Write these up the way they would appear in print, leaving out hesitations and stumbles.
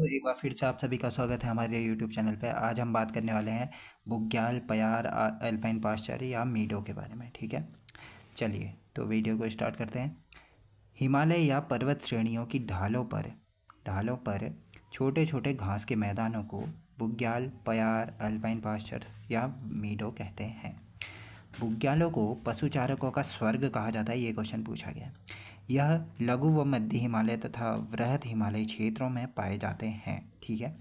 तो एक बार फिर से आप सभी का स्वागत है हमारे यूट्यूब चैनल पे। आज हम बात करने वाले हैं बुग्याल, पयार, अल्पाइन पास्चर या मीडो के बारे में। ठीक है, चलिए तो वीडियो को स्टार्ट करते हैं। हिमालय या पर्वत श्रेणियों की ढालों पर छोटे छोटे घास के मैदानों को बुग्याल, पयार, अल्पाइन पास्चर या मीडो कहते हैं। बुग्यालों को पशुचारकों का स्वर्ग कहा जाता है, ये क्वेश्चन पूछा गया। यह लघु व मध्य हिमालय तथा वृहद हिमालय क्षेत्रों में पाए जाते हैं। ठीक है,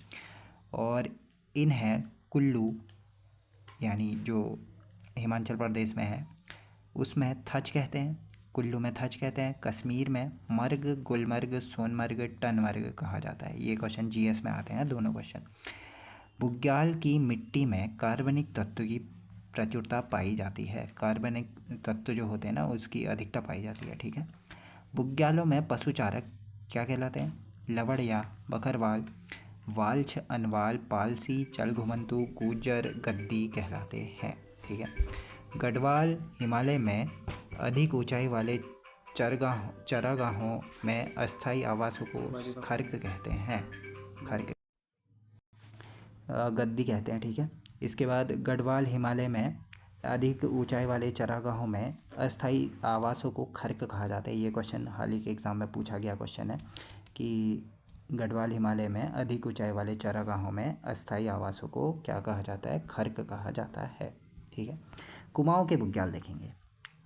और इन्हें कुल्लू यानी जो हिमाचल प्रदेश में है उसमें थच कहते हैं, कुल्लू में थच कहते हैं, कश्मीर में मर्ग, गुलमर्ग, सोनमर्ग, टनमर्ग कहा जाता है। ये क्वेश्चन जीएस में आते हैं, दोनों क्वेश्चन। बुग्याल की मिट्टी में कार्बनिक तत्व की प्रचुरता पाई जाती है। कार्बनिक तत्व जो होते हैं ना, उसकी अधिकता पाई जाती है। ठीक है, बुग्यालों में पशुचारक क्या कहलाते हैं? लवड़िया, बकरवाल, वाल्छ, अनवाल, पालसी, चलघुमंतु, गुज्जर, गद्दी कहलाते हैं। ठीक है, गढ़वाल हिमालय में अधिक ऊंचाई वाले चरागाहों में अस्थायी आवासों को खर्क कहते हैं, खर्क गद्दी कहते हैं। ठीक है, इसके बाद गढ़वाल हिमालय में अधिक ऊंचाई वाले चरागाहों में अस्थायी आवासों को खर्क कहा जाता है। ये क्वेश्चन हाल ही के एग्ज़ाम में पूछा गया क्वेश्चन है कि गढ़वाल हिमालय में अधिक ऊंचाई वाले चरागाहों में अस्थायी आवासों को क्या कहा जाता है? खर्क कहा जाता है। ठीक है, कुमाऊं के बुग्याल देखेंगे।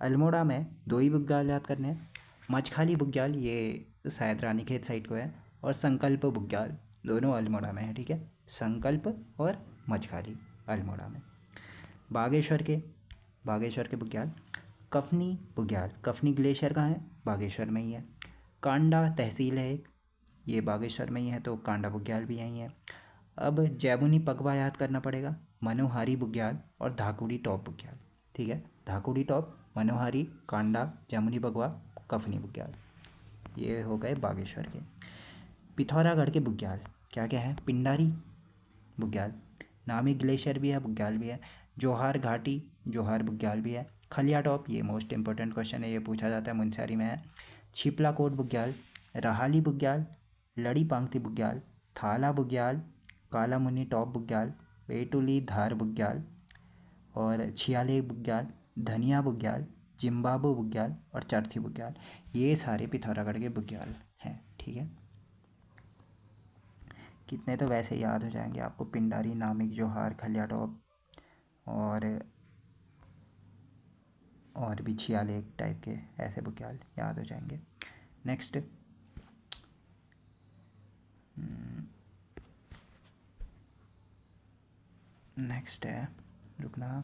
अल्मोड़ा में दो ही बुग्याल याद करने हैं, मचखाली बुग्याल, ये शायद रानीखेत साइड को है, और संकल्प बुग्याल, दोनों अल्मोड़ा में है। ठीक है, संकल्प और मचखाली अल्मोड़ा में। बागेश्वर के बुग्याल। कफनी बुग्याल, कफनी ग्लेशियर कहाँ है? बागेश्वर में ही है। कांडा तहसील है एक, ये बागेश्वर में ही है, तो कांडा बुग्याल भी यहीं है। अब जैमुनी पगवा याद करना पड़ेगा, मनोहारी बुग्याल और धाकुड़ी टॉप बुग्याल। ठीक है, धाकुड़ी टॉप, मनोहारी, कांडा, जैमुनी पगवा, कफनी बुग्याल, ये हो गए बागेश्वर के। पिथौरागढ़ के बुग्याल क्या क्या है? पिंडारी बुग्याल, नामी ग्लेशियर भी है, बुग्याल भी है। जोहार घाटी, जोहार बुग्याल भी है। खलिया टॉप, ये मोस्ट इंपॉर्टेंट क्वेश्चन है, ये पूछा जाता है, मुनस्यारी में है। छिपला कोट बुग्याल, रहाली बुग्याल, लड़ी पांगती बुग्याल, थाला बुग्याल, काला मुन्नी टॉप बुग्याल, बेटुली धार बुग्याल और छियाले बुग्याल, धनिया बुग्याल, जिम्बाबू बुग्याल और चरथी बुग्याल, ये सारे पिथौरागढ़ के बुग्याल हैं। ठीक है, कितने तो वैसे याद हो जाएंगे आपको, पिंडारी, नामिक, जोहार, खलिया टॉप और भी छियाले टाइप के ऐसे बुग्याल याद हो जाएंगे। नेक्स्ट है, रुकना,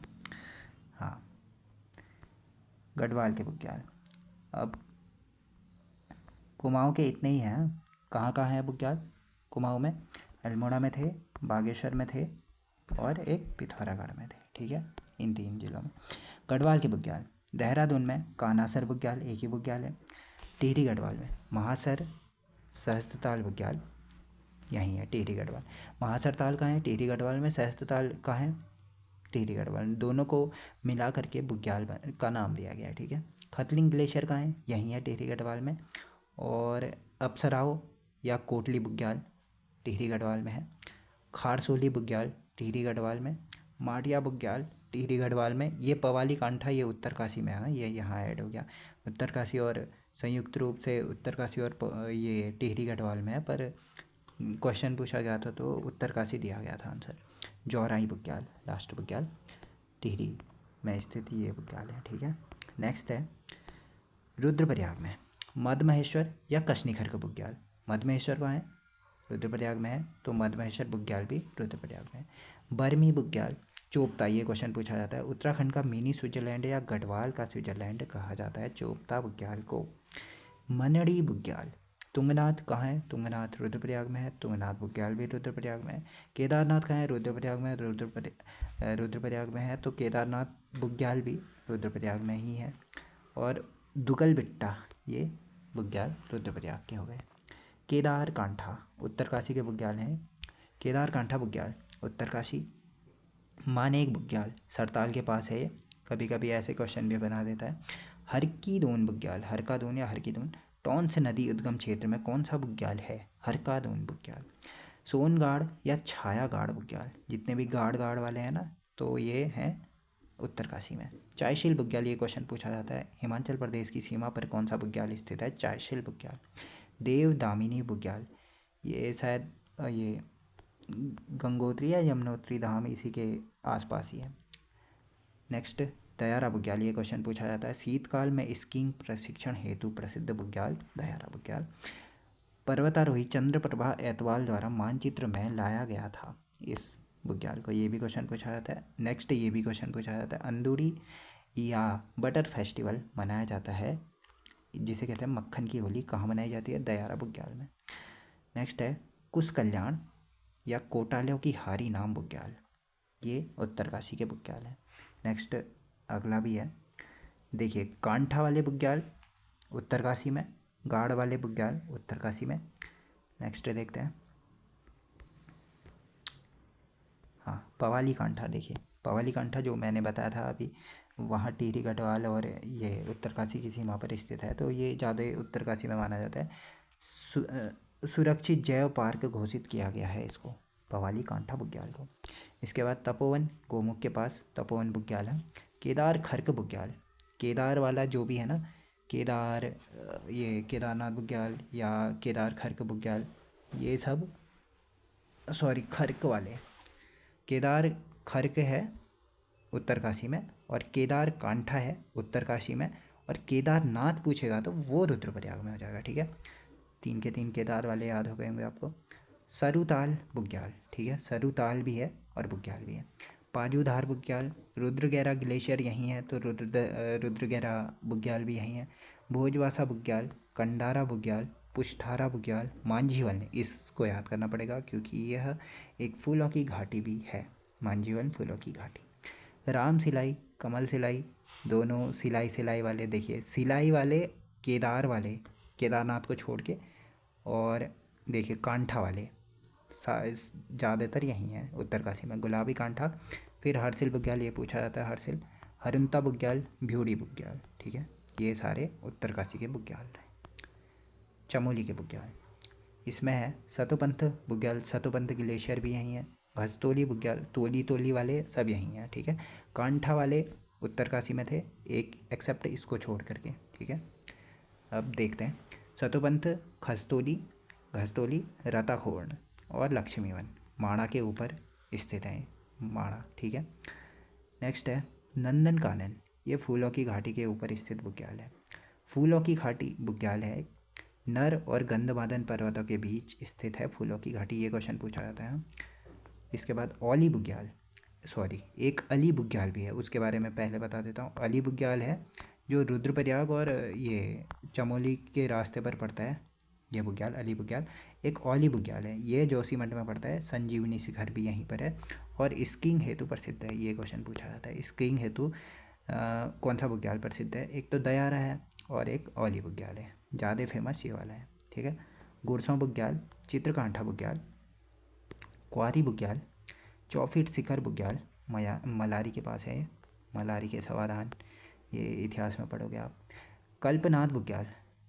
हाँ, गढ़वाल के बुग्याल। अब कुमाऊं के इतने ही हैं। कहाँ कहाँ हैं बुग्याल कुमाऊं में? अल्मोड़ा में थे, बागेश्वर में थे और एक पिथौरागढ़ में थे। ठीक है, इन 3 जिलों में। गढ़वाल के बुग्याल, देहरादून में कानासर बुग्याल, एक ही बुग्याल है। टिहरी गढ़वाल में महासर सहस्त्रताल बुग्याल, यहीं है टिहरी गढ़वाल। महासर ताल कहाँ है? टिहरी गढ़वाल में। सहस्त्रताल कहाँ है? टिहरी गढ़वाल। दोनों को मिला करके बुग्याल का नाम दिया गया है। ठीक है, खतलिंग ग्लेशियर कहाँ है? यहीं है टिहरी गढ़वाल में। और अप्सराओ या कोटली बुग्याल टिहरी गढ़वाल में है। खारसोली बुग्याल टिहरी गढ़वाल में। माटिया बुग्याल टिहरी गढ़वाल में। ये पवाली कांठा, ये उत्तरकाशी में है, ये यहाँ ऐड हो गया। उत्तरकाशी और संयुक्त रूप से उत्तरकाशी और ये टिहरी गढ़वाल में है, पर क्वेश्चन पूछा गया था तो उत्तरकाशी दिया गया था आंसर। जौराई बुग्याल, लास्ट बुग्याल टिहरी में स्थित ये बुग्याल है। ठीक है, नेक्स्ट है रुद्रप्रयाग में मधमहेश्वर या कशनीखर का बुग्याल। मधमहेश्वर कहाँ है? रुद्रप्रयाग में है, तो मधमहेश्वर बुग्याल भी रुद्रप्रयाग में है। बर्मी बुग्याल, चोपता, ये क्वेश्चन पूछा जाता है। उत्तराखंड का मिनी स्विट्जरलैंड या गढ़वाल का स्विट्जरलैंड कहा जाता है चोपता बुग्याल को। मनड़ी बुग्याल, तुंगनाथ कहाँ है? तुंगनाथ रुद्रप्रयाग में है, तुंगनाथ बुग्याल भी रुद्रप्रयाग में है। केदारनाथ कहाँ है? रुद्रप्रयाग में। रुद्रप्रयाग में है, तो केदारनाथ बुग्याल भी रुद्रप्रयाग में ही है। और दुगल बिट्टा, ये बुग्याल रुद्रप्रयाग के हो गए। केदार कांठा उत्तरकाशी के बुग्याल हैं। केदार कांठा बुग्याल उत्तरकाशी। मानेक बुग्याल सरताल के पास है, कभी कभी ऐसे क्वेश्चन भी बना देता है। हरकीदोन बुग्याल, हरकादोन या हरकीदोन, टॉन्स नदी उद्गम क्षेत्र में कौन सा बुग्याल है? हरकादोन बुग्याल। सोनगाड़ या छायागाड़ बुग्याल, जितने भी गाड़ वाले हैं ना, तो ये हैं उत्तरकाशी में। चायशील बुग्याल, ये क्वेश्चन पूछा जाता है, हिमाचल प्रदेश की सीमा पर कौन सा बुग्याल स्थित है? चायशील बुग्याल। देव दामिनी बुग्याल, ये शायद ये गंगोत्री या यमुनोत्री धाम इसी के आसपास ही है। नेक्स्ट, दयारा बुग्याल, ये क्वेश्चन पूछा जाता है, शीतकाल में स्कीइंग प्रशिक्षण हेतु प्रसिद्ध बुग्याल दयारा बुग्याल। पर्वतारोही चंद्रप्रभा एतवाल द्वारा मानचित्र में लाया गया था इस बुग्याल को, ये भी क्वेश्चन पूछा जाता है। नेक्स्ट, ये भी क्वेश्चन पूछा जाता है, अंदूरी या बटर फेस्टिवल मनाया जाता है, जिसे कहते हैं मक्खन की होली, कहाँ मनाई जाती है? दयारा बुग्याल में। नेक्स्ट है कुश कल्याण या कोटालों की हारी नाम बुग्याल, ये उत्तरकाशी के बुग्याल हैं। नेक्स्ट अगला भी है, देखिए, कांठा वाले बुग्याल उत्तरकाशी में, गाड़ वाले बुग्याल उत्तरकाशी में। नेक्स्ट देखते हैं, हाँ, पवाली कांठा, देखिए पवाली कांठा जो मैंने बताया था अभी, वहाँ टिहरी गढ़वाल और ये उत्तरकाशी की सीमा पर स्थित है, तो ये ज़्यादा उत्तरकाशी में माना जाता है। सुरक्षित जैव पार्क घोषित किया गया है इसको, पवाली कांठा बुग्याल को। इसके बाद तपोवन, गोमुख के पास तपोवन बुग्याल है। केदार खर्क बुग्याल, केदार वाला जो भी है ना, केदार, ये केदारनाथ बुग्याल या केदार खर्क बुग्याल, ये सब, सॉरी, खर्क वाले, केदार खर्क है उत्तरकाशी में, और केदार कांठा है उत्तरकाशी में, और केदारनाथ पूछेगा तो वो रुद्रप्रयाग में हो जाएगा, ठीक है। 3 के 3 केदार वाले याद हो गए होंगे आपको। सरुताल बुग्याल, ठीक है, सरुताल भी है और बुग्याल भी है। पाजूधार बुग्याल, रुद्रगैरा ग्लेशियर यहीं है, तो रुद्रगैरा बुग्याल भी यहीं है। भोजवासा बुग्याल, कंडारा बुग्याल, पुष्ठारा बुग्याल, मांझीवन, इसको याद करना पड़ेगा क्योंकि यह एक फूलों की घाटी भी है, मांझीवन फूलों की घाटी। राम सिलाई, कमल सिलाई, दोनों सिलाई वाले, देखिए सिलाई वाले केदार वाले, केदारनाथ को छोड़ के, और देखिए कांठा वाले ज़्यादातर यहीं हैं उत्तरकाशी में। गुलाबी कांठा, फिर हरसिल बुग्याल, ये पूछा जाता है हरसिल, हरुंता बुग्याल, भ्यूड़ी बुग्याल, ठीक है, ये सारे उत्तरकाशी के बुग्याल हैं। चमोली के बुग्याल, इसमें है सतोपंथ बुग्याल, सतोपंथ ग्लेशियर भी यहीं है। भस्तोली बुग्याल, तोली वाले सब यहीं हैं, ठीक है। कांठा वाले उत्तरकाशी में थे, एक एक्सेप्ट इसको छोड़ करके, ठीक है। अब देखते हैं, सतोपंथ खस्तोली, घस्तोली, रताखोर्ण और लक्ष्मीवन, माणा के ऊपर स्थित है माणा, ठीक है। नेक्स्ट है नंदन कानन, ये फूलों की घाटी के ऊपर स्थित बुग्याल है। फूलों की घाटी बुग्याल है, नर और गंधमादन पर्वतों के बीच स्थित है फूलों की घाटी, ये क्वेश्चन पूछा जाता है। इसके बाद औली बुग्याल, सॉरी, एक अली बुग्याल भी है, उसके बारे में पहले बता देता हूँ। अली बुग्याल है जो रुद्रप्रयाग और ये चमोली के रास्ते पर पड़ता है, ये बुग्याल अली बुग्याल। एक औली बुग्याल है, ये जोशीमठ में पड़ता है, संजीवनी शिखर भी यहीं पर है, और स्कीइंग हेतु प्रसिद्ध है, ये क्वेश्चन पूछा जाता है। स्कीइंग हेतु कौन सा बुग्याल प्रसिद्ध है? एक तो दयारा है और एक औली बुग्याल है, ज़्यादा फेमस ये वाला है, ठीक है। गुरसों बुग्याल, चित्रकांठा बुग्याल, क्वारी बुग्याल, चौफीट शिखर बुग्याल, मलारी के पास है, मलारी के समाधान, ये इतिहास में पढ़ोगे आप। कल्पनाथ बुग्याल,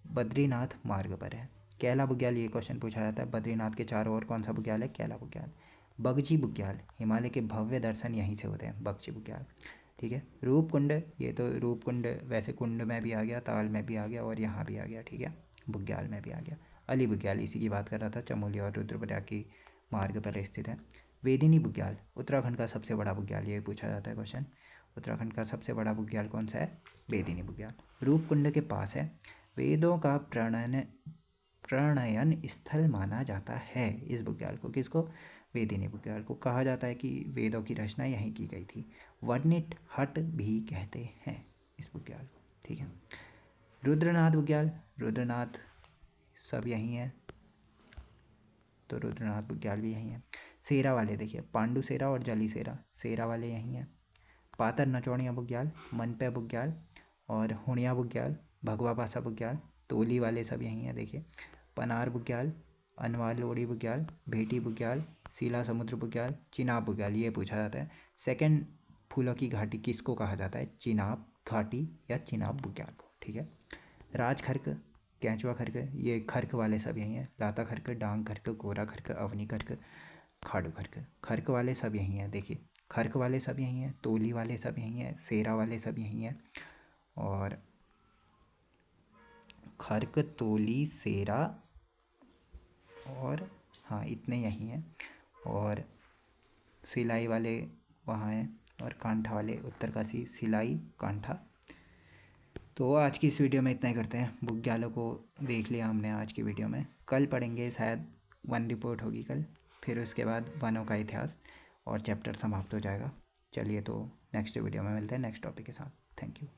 बद्रीनाथ मार्ग पर है। कैला बुग्याल, ये क्वेश्चन पूछा जाता है, बद्रीनाथ के चारों ओर कौन सा बुग्याल है? कैला बुग्याल। बगची बुग्याल, हिमालय के भव्य दर्शन यहीं से होते हैं, बगची बुग्याल, ठीक है। रूपकुंड, ये तो रूपकुंड वैसे कुंड में भी आ गया, ताल में भी आ गया, और यहाँ भी आ गया, ठीक है, बुग्याल में भी आ गया। अली बुग्याल, इसी की बात कर रहा था, चमोली और रुद्रप्रयाग की मार्ग पर स्थित है। वेदिनी बुग्याल, उत्तराखंड का सबसे बड़ा बुग्याल, ये पूछा जाता है क्वेश्चन, उत्तराखंड का सबसे बड़ा बुग्याल कौन सा है? वेदिनी बुग्याल। रूपकुंड के पास है, वेदों का प्रणयन स्थल माना जाता है इस बुग्याल को, किसको? वेदिनी बुग्याल को। कहा जाता है कि वेदों की रचना यहीं की गई थी। वर्णित हट भी कहते हैं इस बुग्याल को, ठीक है। रुद्रनाथ बुग्याल, रुद्रनाथ सब यहीं है, तो रुद्रनाथ बुग्याल भी यहीं है। सेरा वाले, देखिए पांडु सेरा और जली सेरा, सेरा वाले यहीं हैं। पातर नचौड़िया बुग्याल, मनपे बुग्याल और हुणिया बुग्याल, भगवा पासा बुग्याल, तोली वाले सब यहीं हैं, देखिए। पनार बुग्याल, अनवाल लोड़ी बुग्याल, भेटी बुग्याल, सीला समुद्र बुग्याल, चिनाब बुग्याल, ये पूछा जाता है। सेकंड फूलों की घाटी किसको कहा जाता है? चिनाब घाटी या चिनाब बुग्याल को, ठीक है। राजखर्क, कैचुआ खर्क, ये खर्क वाले सब यहीं हैं। लाता खर्क, डांग खर्क, गोरा खर्क, अवनी खर्क, खाड़ू खर्क, खर्क वाले सब यहीं हैं। देखिए खर्क वाले सब यहीं हैं, तोली वाले सब यहीं हैं, सेरा वाले सब यहीं हैं, और खर्क, तोली, सेरा और हाँ इतने यहीं हैं, और सिलाई वाले वहाँ हैं, और कांठा वाले उत्तरकाशी, सिलाई, कांठा। तो आज की इस वीडियो में इतना ही करते हैं। बुग्यालों को देख लिया हमने आज की वीडियो में। कल पढ़ेंगे, शायद वन रिपोर्ट होगी कल, फिर उसके बाद वनों का इतिहास और चैप्टर समाप्त हो जाएगा। चलिए तो नेक्स्ट वीडियो में मिलते हैं नेक्स्ट टॉपिक के साथ। Thank you.